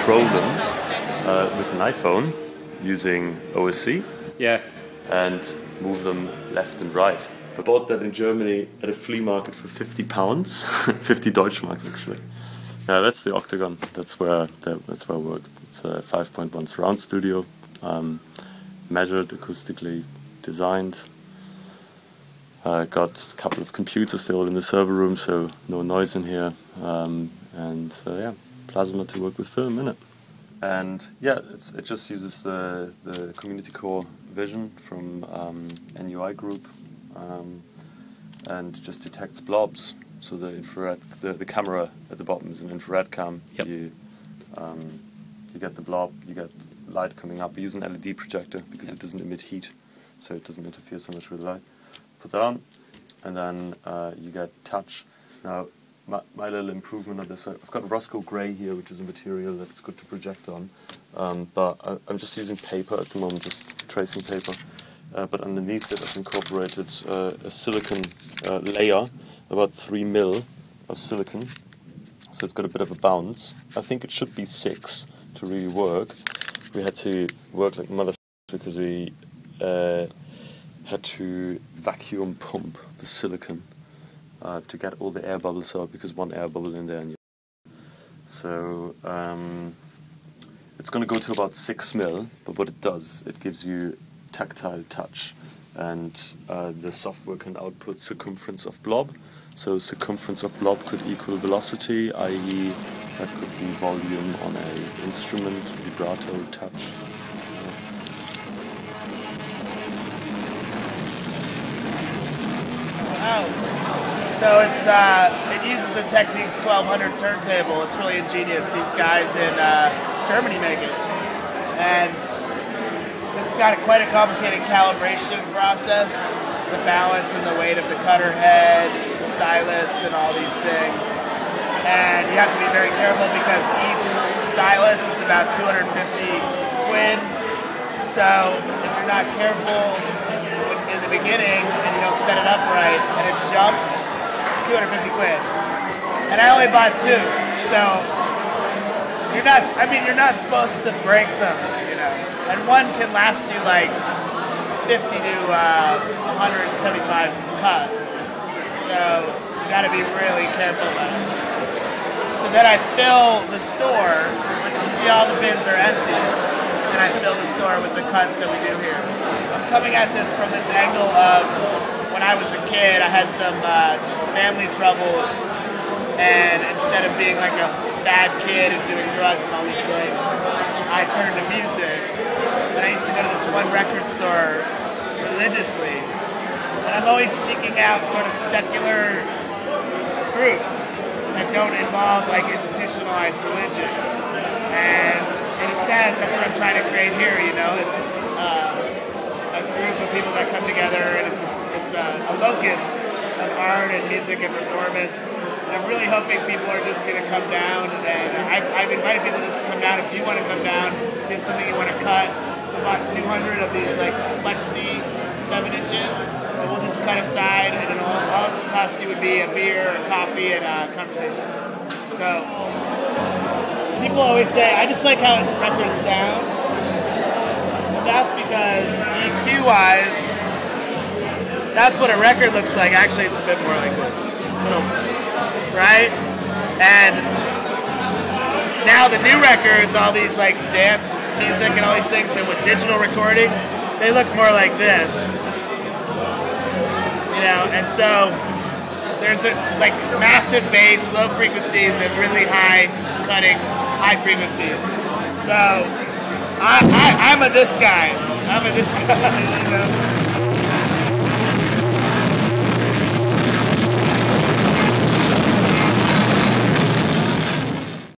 control them with an iPhone using OSC. Yeah. And move them left and right. I bought that in Germany at a flea market for £50, 50 Deutschmarks actually. Yeah, that's the Octagon. That's where I work. It's a 5.1 surround studio, measured, acoustically designed. Got a couple of computers. They're all in the server room, so no noise in here. Yeah, plasma to work with film in it. And yeah, it just uses the Community Core vision from NUI Group, and just detects blobs. So the infrared, the camera at the bottom is an infrared cam. Yep. You get the blob, you get light coming up. We use an LED projector because it doesn't emit heat, so it doesn't interfere so much with light. Put that on, and then you get touch. Now, my little improvement on this, I've got Roscoe Grey here, which is a material that's good to project on, but I'm just using paper at the moment, just tracing paper. But underneath it I've incorporated a silicon layer, about 3 mil of silicon, so it's got a bit of a bounce. I think it should be 6 to really work. We had to work like motherfuckers because we had to vacuum pump the silicon to get all the air bubbles out, because one air bubble in there. So it's going to go to about 6 mil, but what it does, it gives you tactile touch, and the software can output circumference of blob. So circumference of blob could equal velocity, i.e. that could be volume on an instrument, vibrato, touch. So it uses the Technics 1200 turntable. It's really ingenious. These guys in Germany make it, and it's got quite a complicated calibration process. The balance and the weight of the cutter head, the stylus, and all these things. And you have to be very careful because each stylus is about 250 quid. So if you're not careful in the beginning and you don't set it up right and it jumps, 250 quid. And I only bought 2. So you're not supposed to break them, you know. And one can last you like 50 to 175 cuts. So you got to be really careful about it. So then I fill the store, which you see all the bins are empty, and I fill the store with the cuts that we do here. I'm coming at this from this angle of when I was a kid, I had some family troubles, and instead of being like a bad kid and doing drugs and all these things, I turned to music. And I used to go to this one record store religiously, and I'm always seeking out sort of secular groups that don't involve like institutionalized religion. And in a sense, that's what I'm trying to create here. You know, it's a group of people that come together, and it's a locus of art and music and performance. And I'm really hoping people are just going to come down, and I've invited people to just come down. If you want to come down, if you have something you want to cut, I bought 200 of these like Plexi 7 inches, and we'll just cut aside, and all it will cost you would be a beer, a coffee, and a conversation. So people always say, I just like how records sound. Well, that's because EQ-wise, that's what a record looks like. Actually, it's a bit more like this. Right? And now the new records, all these like dance music and all these things, and with digital recording, they look more like this. You know, and so there's a like massive bass, low frequencies, and really high cutting, high frequencies. So I'm a this guy. You know?